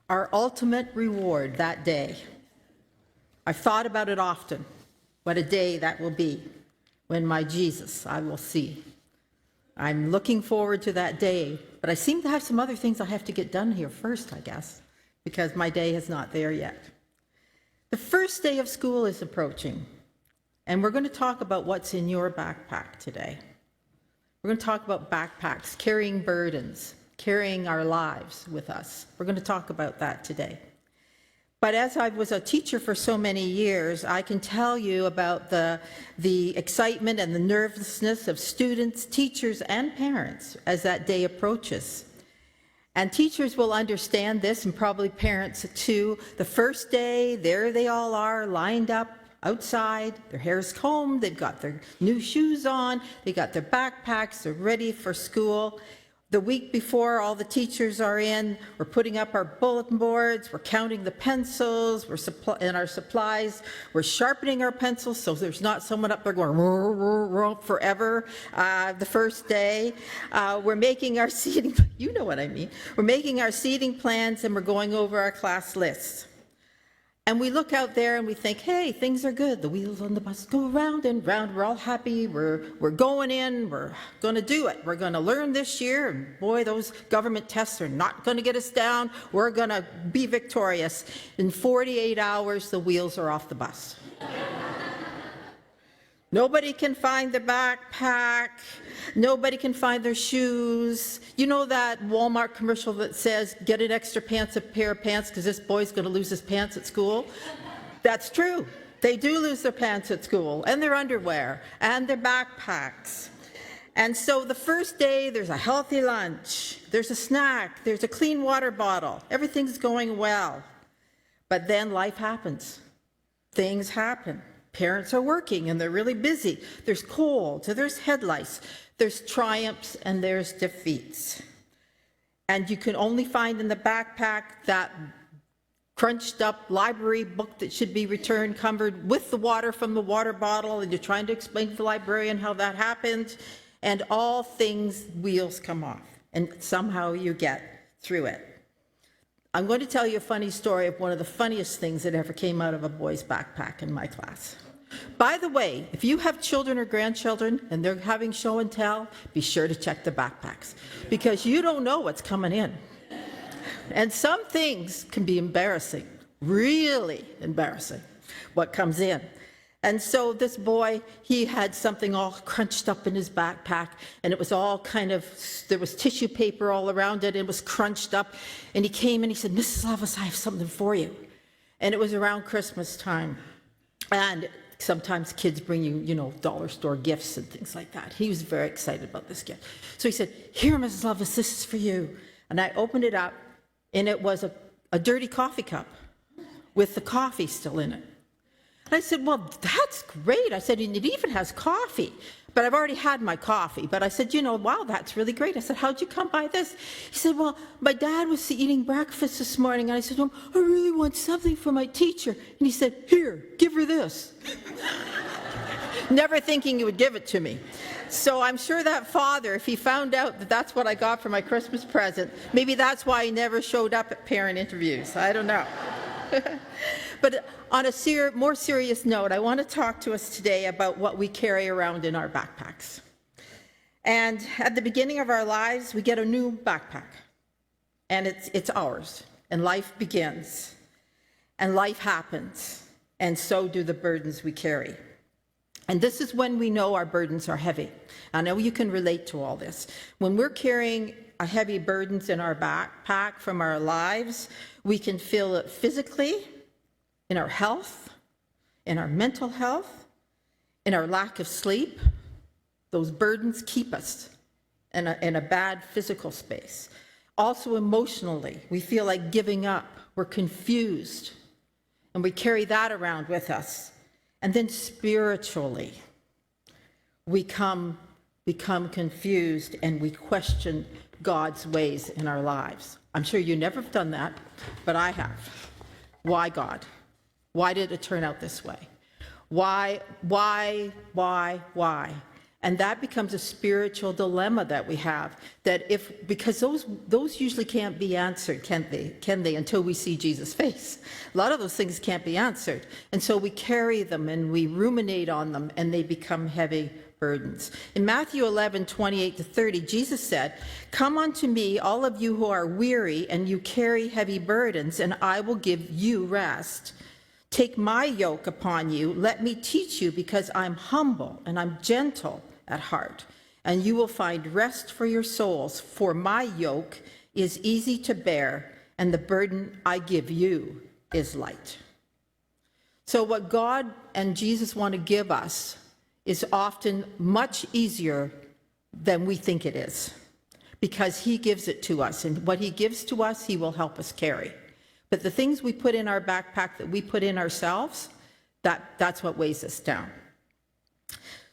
our ultimate reward that day. I've thought about it often, what a day that will be when my Jesus I will see. I'm looking forward to that day, but I seem to have some other things I have to get done here first, I guess, because my day is not there yet. The first day of school is approaching, and we're going to talk about what's in your backpack today. We're going to talk about backpacks, carrying burdens, carrying our lives with us. We're going to talk about that today. But as I was a teacher for so many years, I can tell you about the excitement and the nervousness of students, teachers, and parents as that day approaches. And teachers will understand this, and probably parents too. The first day, there they all are, lined up outside, their hair's combed, they've got their new shoes on, they got their backpacks, they're ready for school. The week before, all the teachers are in, we're putting up our bulletin boards, we're counting the pencils, and our supplies, we're sharpening our pencils so there's not someone up there going forever the first day. We're making our seating, you know what I mean, we're making our seating plans and we're going over our class lists. And we look out there and we think, hey, things are good. The wheels on the bus go round and round. We're all happy. We're going in. We're going to do it. We're going to learn this year. And boy, those government tests are not going to get us down. We're going to be victorious. In 48 hours, the wheels are off the bus. Nobody can find their backpack. Nobody can find their shoes. You know that Walmart commercial that says, get an extra pair of pants because this boy's going to lose his pants at school? That's true. They do lose their pants at school, and their underwear, and their backpacks. And so the first day, there's a healthy lunch, there's a snack, there's a clean water bottle. Everything's going well. But then life happens. Things happen. Parents are working and they're really busy. There's colds, there's head lice, there's triumphs and there's defeats. And you can only find in the backpack that crunched up library book that should be returned covered with the water from the water bottle, and you're trying to explain to the librarian how that happened, and all things wheels come off and somehow you get through it. I'm going to tell you a funny story of one of the funniest things that ever came out of a boy's backpack in my class. By the way, if you have children or grandchildren and they're having show and tell, be sure to check the backpacks because you don't know what's coming in. And some things can be embarrassing, really embarrassing, what comes in. And so this boy, he had something all crunched up in his backpack, and it was all kind of, there was tissue paper all around it, and it was crunched up. And he came and he said, Mrs. Levis, I have something for you. And it was around Christmas time. And sometimes kids bring you, dollar store gifts and things like that. He was very excited about this gift. So he said, here, Mrs. Levis, this is for you. And I opened it up, and it was a dirty coffee cup with the coffee still in it. And I said, well, that's great. I said, and it even has coffee. But I've already had my coffee. But I said, wow, that's really great. I said, how'd you come by this? He said, well, my dad was eating breakfast this morning. And I said, I really want something for my teacher. And he said, here, give her this. Never thinking he would give it to me. So I'm sure that father, if he found out that that's what I got for my Christmas present, maybe that's why he never showed up at parent interviews. I don't know. But on a more serious note, I want to talk to us today about what we carry around in our backpacks. And at the beginning of our lives, we get a new backpack, and it's ours, and life begins, and life happens, and so do the burdens we carry. And this is when we know our burdens are heavy. I know you can relate to all this. When we're carrying heavy burdens in our backpack from our lives, we can feel it physically, in our health, in our mental health, in our lack of sleep. Those burdens keep us in a bad physical space. Also emotionally, we feel like giving up. We're confused, and we carry that around with us. And then spiritually, we become confused and we question God's ways in our lives. I'm sure you never have done that, but I have. Why, God? Why did it turn out this way? Why? And that becomes a spiritual dilemma that we have, because those usually can't be answered, can they, until we see Jesus' face. A lot of those things can't be answered. And so we carry them and we ruminate on them, and they become heavy burdens. In Matthew 11:28-30, Jesus said, "Come unto me, all of you who are weary and you carry heavy burdens, and I will give you rest. Take my yoke upon you. Let me teach you, because I'm humble and I'm gentle at heart, and you will find rest for your souls. For my yoke is easy to bear, and the burden I give you is light." So what God and Jesus want to give us is often much easier than we think it is, because he gives it to us, and what he gives to us, he will help us carry. But the things we put in our backpack that we put in ourselves, that's what weighs us down.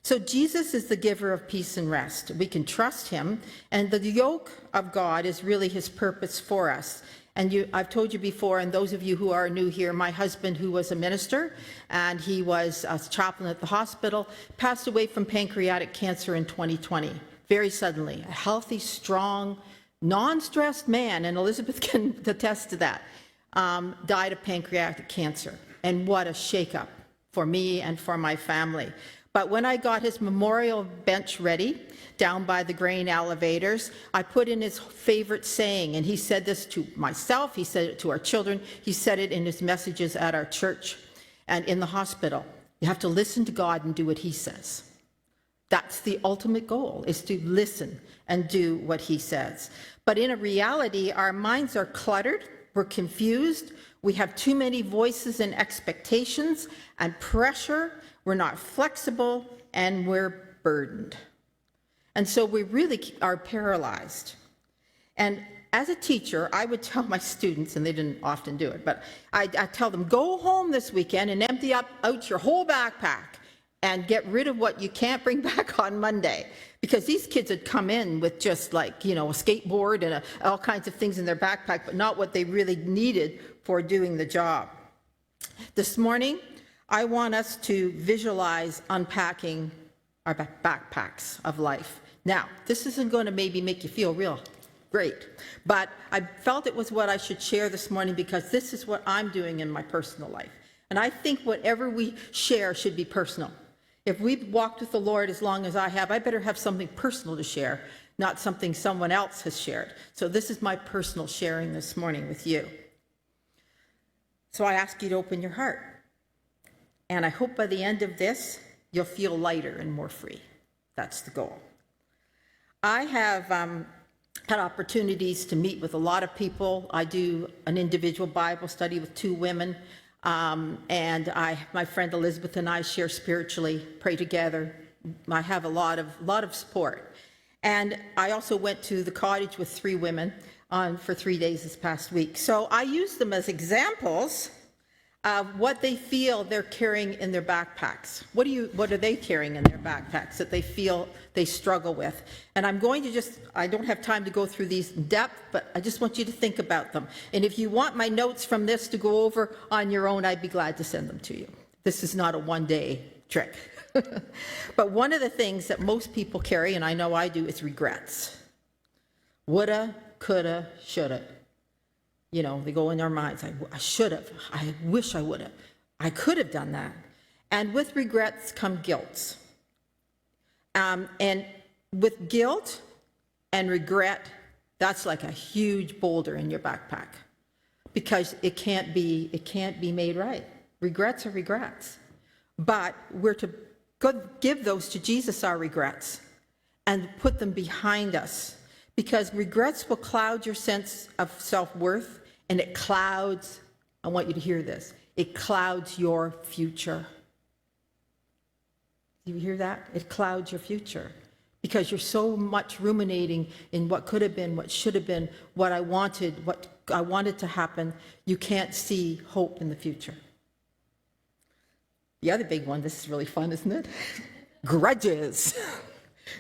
So Jesus is the giver of peace and rest. We can trust him, and the yoke of God is really his purpose for us. And I've told you before, and those of you who are new here, my husband, who was a minister, and he was a chaplain at the hospital, passed away from pancreatic cancer in 2020, very suddenly. A healthy, strong, non-stressed man, and Elizabeth can attest to that, died of pancreatic cancer. And what a shakeup for me and for my family. But when I got his memorial bench ready down by the grain elevators, I put in his favorite saying, and he said this to myself, he said it to our children, he said it in his messages at our church and in the hospital. You have to listen to God and do what he says. That's the ultimate goal, is to listen and do what he says. But in a reality, our minds are cluttered, we're confused, we have too many voices and expectations and pressure, we're not flexible, and we're burdened. And so we really are paralyzed. And as a teacher, I would tell my students, and they didn't often do it, but I tell them, go home this weekend and empty out your whole backpack and get rid of what you can't bring back on Monday. Because these kids had come in with just like, a skateboard and all kinds of things in their backpack, but not what they really needed for doing the job. This morning, I want us to visualize unpacking our backpacks of life. Now, this isn't going to maybe make you feel real great, but I felt it was what I should share this morning, because this is what I'm doing in my personal life. And I think whatever we share should be personal. If we've walked with the Lord as long as I have, I better have something personal to share, not something someone else has shared. So this is my personal sharing this morning with you. So I ask you to open your heart. And I hope by the end of this, you'll feel lighter and more free. That's the goal. I have had opportunities to meet with a lot of people. I do an individual Bible study with 2 women. And my friend Elizabeth and I share spiritually, pray together. I have a lot of support. And I also went to the cottage with 3 women for 3 days this past week. So I use them as examples of what they feel they're carrying in their backpacks. What are they carrying in their backpacks that they feel they struggle with? And I'm going to I don't have time to go through these in depth, but I just want you to think about them. And if you want my notes from this to go over on your own, I'd be glad to send them to you. This is not a one-day trick. But one of the things that most people carry, and I know I do, is regrets. Woulda, coulda, shoulda. They go in our minds. I should have. I wish I would have. I could have done that. And with regrets come guilt. And with guilt and regret, that's like a huge boulder in your backpack, because it can't be made right. Regrets are regrets. But we're to give those to Jesus, our regrets, and put them behind us, because regrets will cloud your sense of self-worth. And it clouds, I want you to hear this, it clouds your future. Do you hear that? It clouds your future, because you're so much ruminating in what could have been, what should have been, what I wanted to happen. You can't see hope in the future. The other big one, this is really fun, isn't it? Grudges.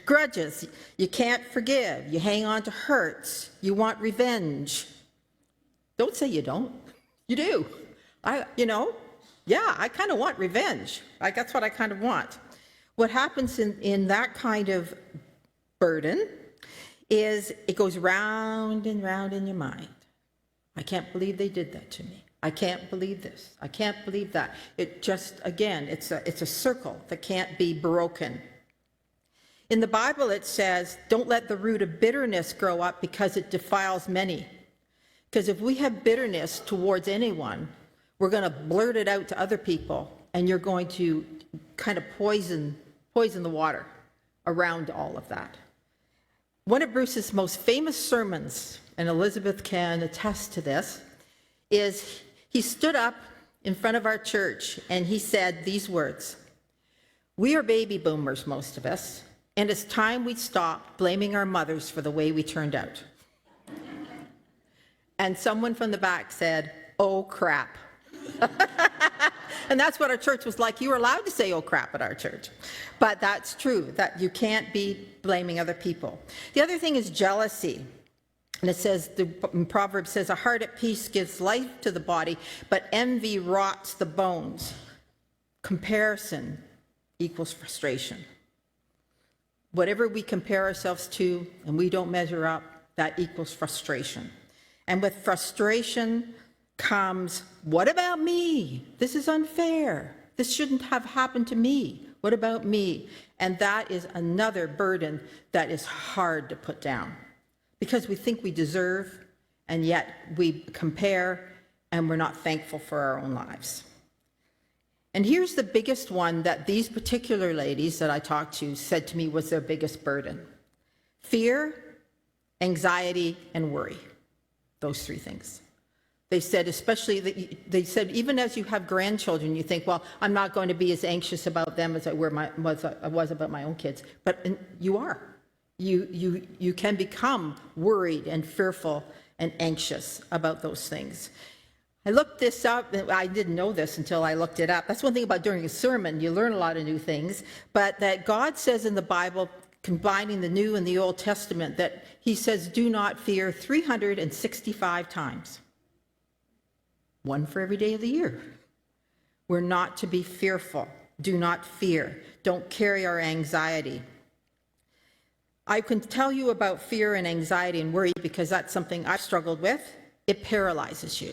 Grudges. You can't forgive. You hang on to hurts. You want revenge. Don't say you don't. You do. I kind of want revenge. That's what I kind of want. What happens in that kind of burden is it goes round and round in your mind. I can't believe they did that to me. I can't believe this. I can't believe that. It just, again, it's a circle that can't be broken. In the Bible, it says, don't let the root of bitterness grow up because it defiles many. Because if we have bitterness towards anyone, we're going to blurt it out to other people, and you're going to kind of poison the water around all of that. One of Bruce's most famous sermons, and Elizabeth can attest to this, is he stood up in front of our church and he said these words, "We are baby boomers, most of us, and it's time we stopped blaming our mothers for the way we turned out." And someone from the back said, "Oh crap." And that's what our church was like. You were allowed to say "oh crap" at our church. But that's true, that you can't be blaming other people. The other thing is jealousy. And it says, in Proverbs says, a heart at peace gives life to the body, but envy rots the bones. Comparison equals frustration. Whatever we compare ourselves to and we don't measure up, that equals frustration. And with frustration comes, what about me? This is unfair. This shouldn't have happened to me. What about me? And that is another burden that is hard to put down because we think we deserve, and yet we compare and we're not thankful for our own lives. And here's the biggest one that these particular ladies that I talked to said to me was their biggest burden. Fear, anxiety, and worry. Those three things. They said, especially, they said, even as you have grandchildren, you think, well, I'm not going to be as anxious about them as I was about my own kids. But you are. You can become worried and fearful and anxious about those things. I looked this up. I didn't know this until I looked it up. That's one thing about during a sermon. You learn a lot of new things. But that God says in the Bible, combining the New and the Old Testament, that he says, do not fear 365 times. One for every day of the year. We're not to be fearful. Do not fear. Don't carry our anxiety. I can tell you about fear and anxiety and worry because that's something I've struggled with. It paralyzes you.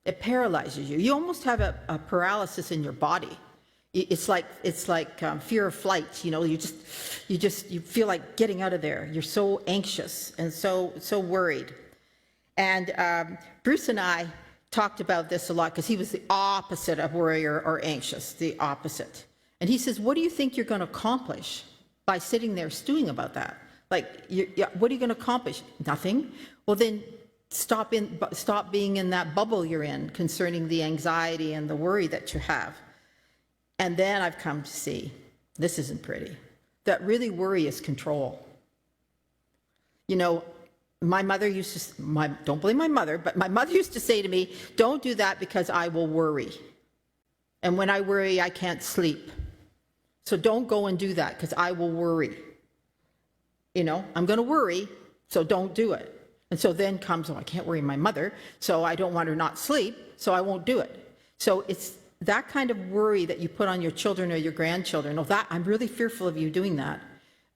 It paralyzes you. You almost have a paralysis in your body. It's like fear of flight. You know, you feel like getting out of there. You're so anxious and so worried. And Bruce and I talked about this a lot because he was the opposite of worry or anxious, the opposite. And he says, what do you think you're going to accomplish by sitting there stewing about that? Like, what are you going to accomplish? Nothing. Well, then stop being in that bubble you're in concerning the anxiety and the worry that you have. And then I've come to see, this isn't pretty, that really worry is control. You know, my mother used to, don't blame my mother, but my mother used to say to me, don't do that because I will worry. And when I worry, I can't sleep. So don't go and do that because I will worry. You know, I'm going to worry, so don't do it. And so then comes, oh, I can't worry my mother, so I don't want her not sleep, so I won't do it. So it's that kind of worry that you put on your children or your grandchildren. Oh, that I'm really fearful of you doing that.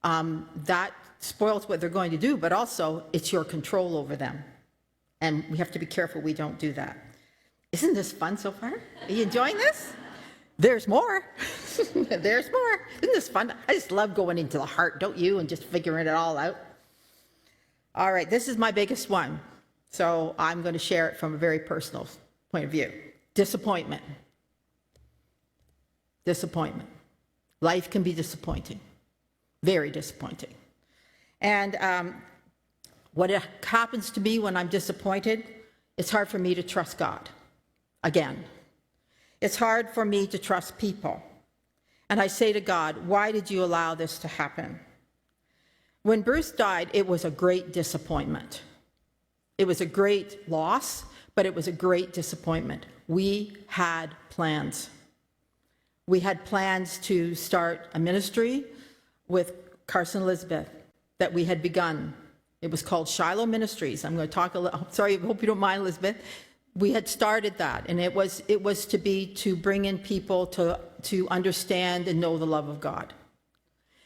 That spoils what they're going to do, but also it's your control over them. And we have to be careful we don't do that. Isn't this fun so far? Are you enjoying this? There's more. There's more. Isn't this fun? I just love going into the heart, don't you? And just figuring it all out. All right, this is my biggest one. So I'm going to share it from a very personal point of view. Disappointment. Disappointment. Life can be disappointing. Very disappointing. And what happens to me when I'm disappointed, it's hard for me to trust God. Again, it's hard for me to trust people. And I say to God, why did you allow this to happen? When Bruce died, it was a great disappointment. It was a great loss, but it was a great disappointment. We had plans. We had plans to start a ministry with Carson Elizabeth that we had begun. It was called Shiloh Ministries. I'm going to talk a little, sorry, I hope you don't mind, Elizabeth. We had started that, and it was to bring in people to to understand and know the love of God.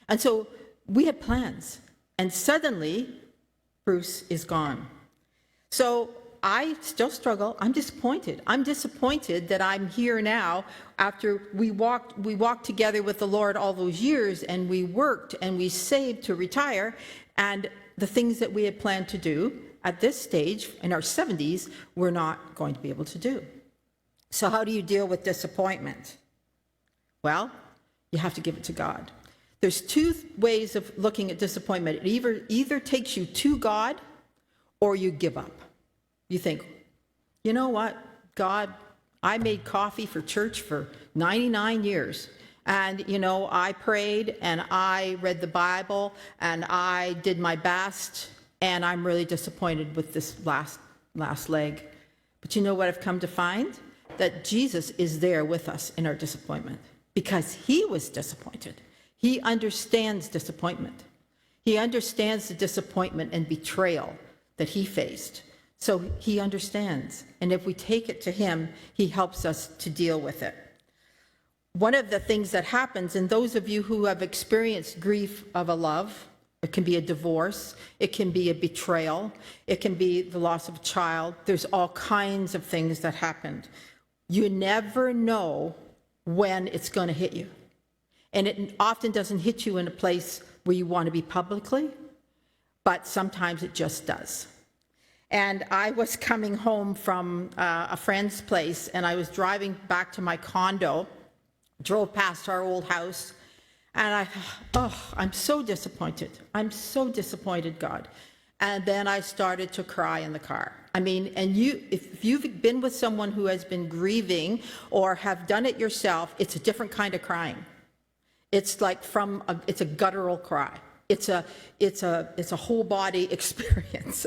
And so we had plans, and suddenly Bruce is gone. So I still struggle. I'm disappointed. I'm disappointed that I'm here now after we walked together with the Lord all those years, and we worked and we saved to retire, and the things that we had planned to do at this stage in our 70s, we're not going to be able to do. So how do you deal with disappointment? Well, you have to give it to God. There's two ways of looking at disappointment. It either takes you to God or you give up. You think, you know what, God, I made coffee for church for 99 years. And, you know, I prayed and I read the Bible and I did my best, and I'm really disappointed with this last leg. But you know what I've come to find? That Jesus is there with us in our disappointment because he was disappointed. He understands disappointment. He understands the disappointment and betrayal that he faced. So he understands. And if we take it to him, he helps us to deal with it. One of the things that happens, and those of you who have experienced grief of a love, it can be a divorce, it can be a betrayal, it can be the loss of a child. There's all kinds of things that happened. You never know when it's going to hit you. And it often doesn't hit you in a place where you want to be publicly, but sometimes it just does. And I was coming home from a friend's place, and I was driving back to my condo, drove past our old house, and I thought, oh, I'm so disappointed. I'm so disappointed, God. And then I started to cry in the car. I mean, and if you've been with someone who has been grieving or have done it yourself, it's a different kind of crying. It's like it's a guttural cry. It's a whole body experience.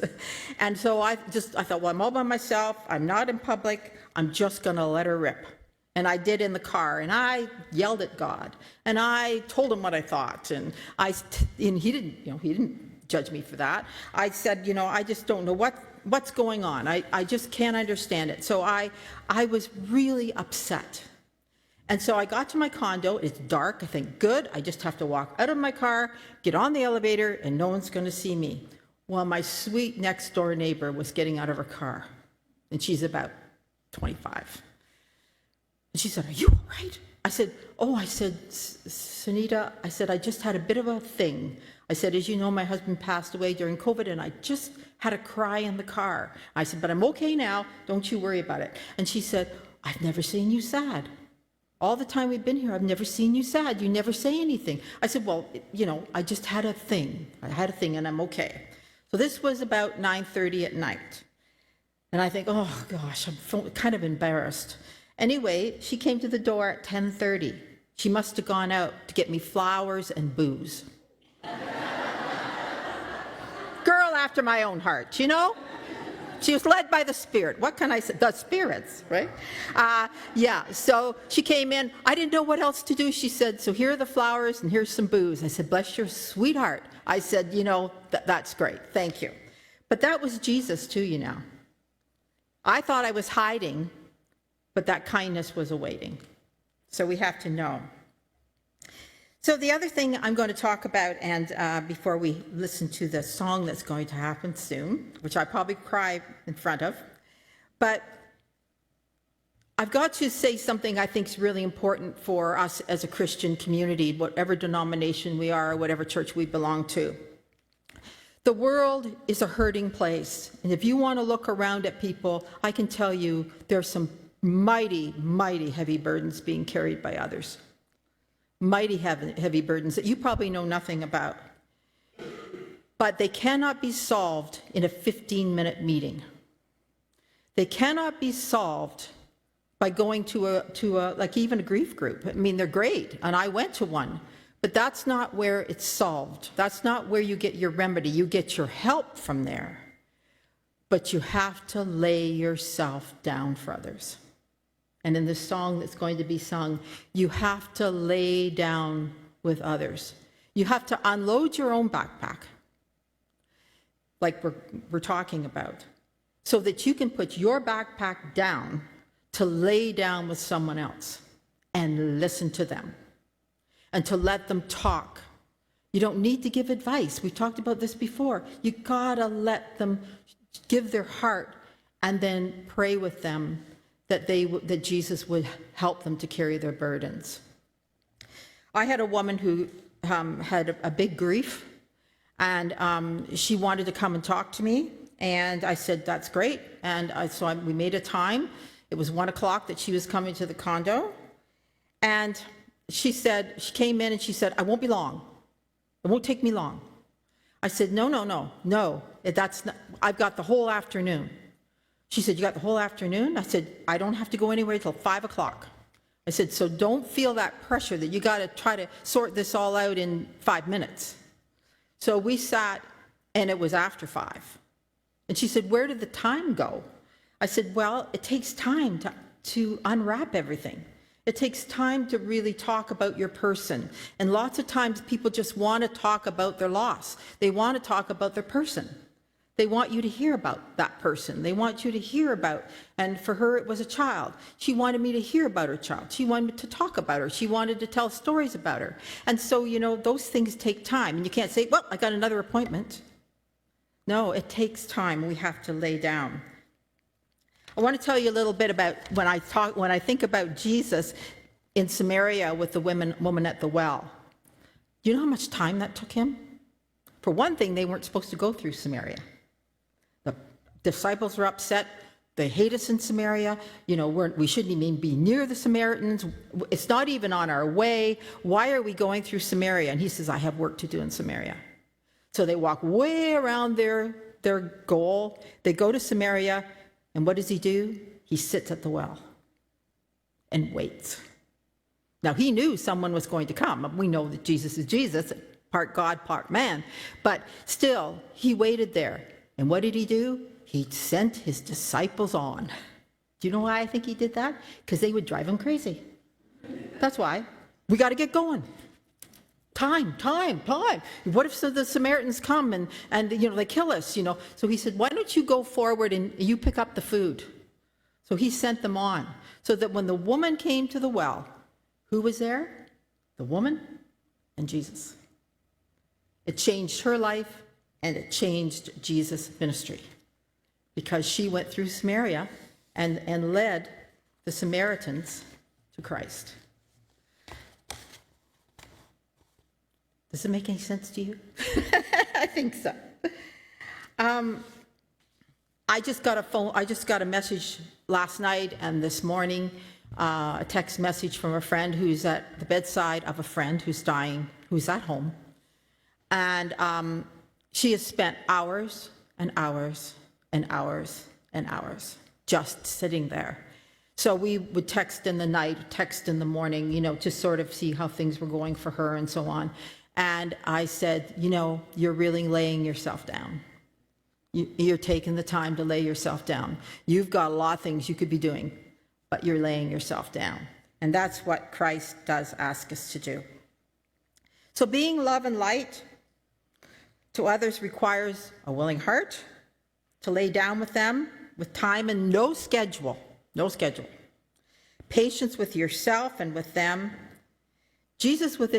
And so I thought, well, I'm all by myself. I'm not in public. I'm just going to let her rip. And I did in the car, and I yelled at God, and I told him what I thought, and he didn't judge me for that. I said, you know, I just don't know what's going on. I just can't understand it. So I was really upset. And so I got to my condo. It's dark. I think, good, I just have to walk out of my car, get on the elevator, and no one's going to see me. Well, my sweet next door neighbor was getting out of her car, and she's about 25. And she said, are you all right? I said, Sunita, I said, I just had a bit of a thing. I said, as you know, my husband passed away during COVID, and I just had a cry in the car. I said, but I'm okay now. Don't you worry about it. And she said, I've never seen you sad. All the time we've been here, I've never seen you sad. You never say anything. I said, well, you know, I just had a thing. I had a thing, and I'm okay. So this was about 9:30 at night. And I think, oh, gosh, I'm kind of embarrassed. Anyway, she came to the door at 10:30. She must have gone out to get me flowers and booze. Girl after my own heart, you know? She was led by the Spirit. What can I say? The spirits, right? Yeah, so she came in. I didn't know what else to do. She said, so here are the flowers and here's some booze. I said, bless your sweetheart. I said, you know, that's great. Thank you. But that was Jesus too, you know. I thought I was hiding, but that kindness was awaiting. So we have to know. So the other thing I'm going to talk about, and before we listen to the song that's going to happen soon, which I probably cry in front of, but I've got to say something I think is really important for us as a Christian community, whatever denomination we are, or whatever church we belong to. The world is a hurting place, and if you want to look around at people, I can tell you there's some mighty, mighty heavy burdens being carried by others. Mighty heavy burdens that you probably know nothing about. But they cannot be solved in a 15-minute meeting. They cannot be solved by going to a like even a grief group. I mean, they're great, and I went to one, but that's not where it's solved. That's not where you get your remedy. You get your help from there, but you have to lay yourself down for others. And in the song that's going to be sung, you have to lay down with others. You have to unload your own backpack, like we're talking about, so that you can put your backpack down to lay down with someone else and listen to them and to let them talk. You don't need to give advice. We've talked about this before. You gotta let them give their heart and then pray with them that Jesus would help them to carry their burdens. I had a woman who had a big grief, and she wanted to come and talk to me, and I said, that's great. And we made a time. It was 1 o'clock that she was coming to the condo, and she came in and she said, I won't be long. It won't take me long. I said, no, that's not, I've got the whole afternoon. She said, you got the whole afternoon? I said, I don't have to go anywhere till 5 o'clock. I said, so don't feel that pressure that you got to try to sort this all out in 5 minutes. So we sat, and it was after 5. And she said, where did the time go? I said, well, it takes time to unwrap everything. It takes time to really talk about your person. And lots of times people just want to talk about their loss. They want to talk about their person. They want you to hear about that person. They want you to hear about, and for her it was a child. She wanted me to hear about her child. She wanted me to talk about her. She wanted to tell stories about her. And so, those things take time. And you can't say, well, I got another appointment. No, it takes time. We have to lay down. I want to tell you a little bit about when I think about Jesus in Samaria with the woman at the well. Do you know how much time that took him? For one thing, they weren't supposed to go through Samaria. The disciples were upset. They hate us in Samaria. We shouldn't even be near the Samaritans. It's not even on our way. Why are we going through Samaria? And he says, I have work to do in Samaria. So they walk way around their goal. They go to Samaria. And what does he do? He sits at the well and waits. Now, he knew someone was going to come. We know that Jesus is Jesus, part God, part man. But still, he waited there. And what did he do? He sent his disciples on. Do you know why I think he did that? Because they would drive him crazy. That's why. We got to get going. Time. What if the Samaritans come and they kill us, So he said, why don't you go forward and you pick up the food? So he sent them on. So that when the woman came to the well, who was there? The woman and Jesus. It changed her life, and it changed Jesus' ministry. Because she went through Samaria and led the Samaritans to Christ. Does it make any sense to you? I think so. I just got a message last night and this morning, a text message from a friend who's at the bedside of a friend who's dying, who's at home. And she has spent hours and hours and hours and hours just sitting there. So we would text in the night, text in the morning, to sort of see how things were going for her and so on. And I said, you're really laying yourself down. You're taking the time to lay yourself down. You've got a lot of things you could be doing, but you're laying yourself down. And that's what Christ does ask us to do. So being love and light to others requires a willing heart, to lay down with them with time and no schedule. Patience with yourself and with them. Jesus was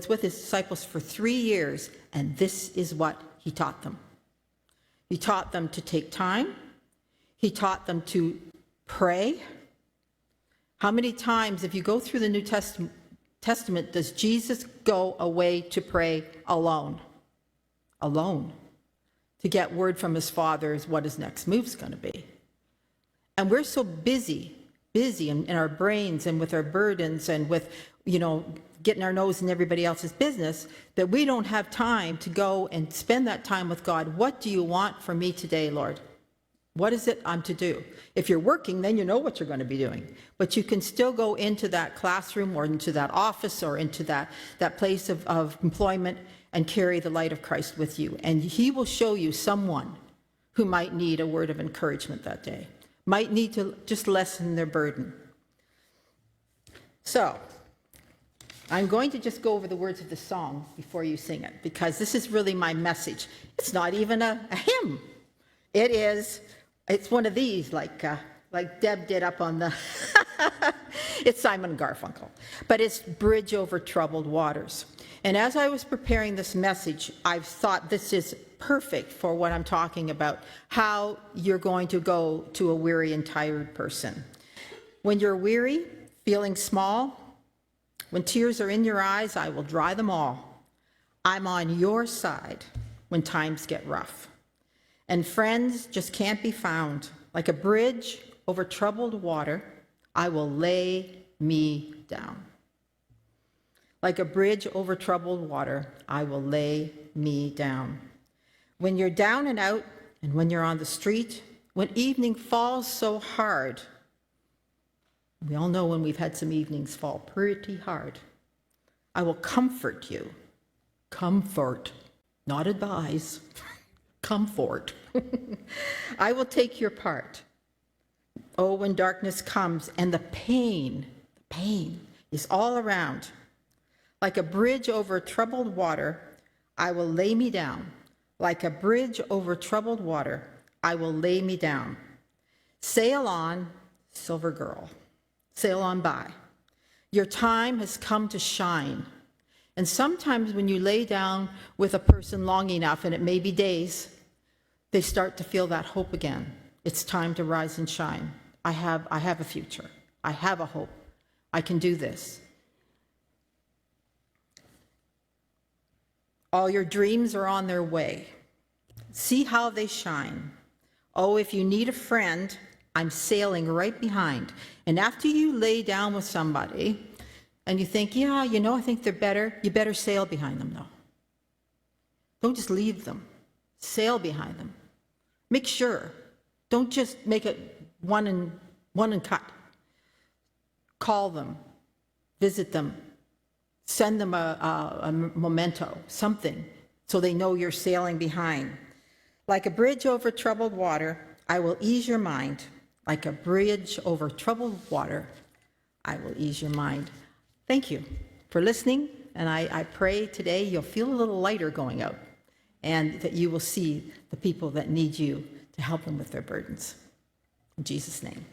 with his disciples for 3 years, and this is what he taught them. He taught them to take time. He taught them to pray. How many times, if you go through the New Testament, does Jesus go away to pray alone? Alone. To get word from his Father is what his next move's going to be. And we're so busy in our brains and with our burdens and with, getting our nose in everybody else's business, that we don't have time to go and spend that time with God. What do you want from me today, Lord? What is it I'm to do? If you're working, then you know what you're going to be doing. But you can still go into that classroom or into that office or into that place of employment and carry the light of Christ with you. And he will show you someone who might need a word of encouragement that day, might need to just lessen their burden. So, I'm going to just go over the words of the song before you sing it, because this is really my message. It's not even a hymn. It's one of these, like like Deb did up on the, it's Simon Garfunkel, but it's Bridge Over Troubled Waters. And as I was preparing this message, I thought this is perfect for what I'm talking about, how you're going to go to a weary and tired person. When you're weary, feeling small, when tears are in your eyes, I will dry them all. I'm on your side when times get rough. And friends just can't be found. Like a bridge over troubled water, I will lay me down. Like a bridge over troubled water, I will lay me down. When you're down and out, and when you're on the street, when evening falls so hard, we all know when we've had some evenings fall pretty hard, I will comfort you. Comfort, not advise. Comfort. I will take your part. Oh, when darkness comes and the pain is all around. Like a bridge over troubled water, I will lay me down. Like a bridge over troubled water, I will lay me down. Sail on, silver girl. Sail on by. Your time has come to shine. And sometimes when you lay down with a person long enough, and it may be days, they start to feel that hope again. It's time to rise and shine. I have a future. I have a hope. I can do this. All your dreams are on their way. See how they shine. Oh, if you need a friend, I'm sailing right behind. And after you lay down with somebody and you think, yeah, I think they're better, you better sail behind them, though. Don't just leave them. Sail behind them. Make sure. Don't just make it one and cut. Call them. Visit them. Send them a memento, something, so they know you're sailing behind. Like a bridge over troubled water, I will ease your mind. Like a bridge over troubled water, I will ease your mind. Thank you for listening, and I pray today you'll feel a little lighter going out, and that you will see the people that need you to help them with their burdens. In Jesus' name.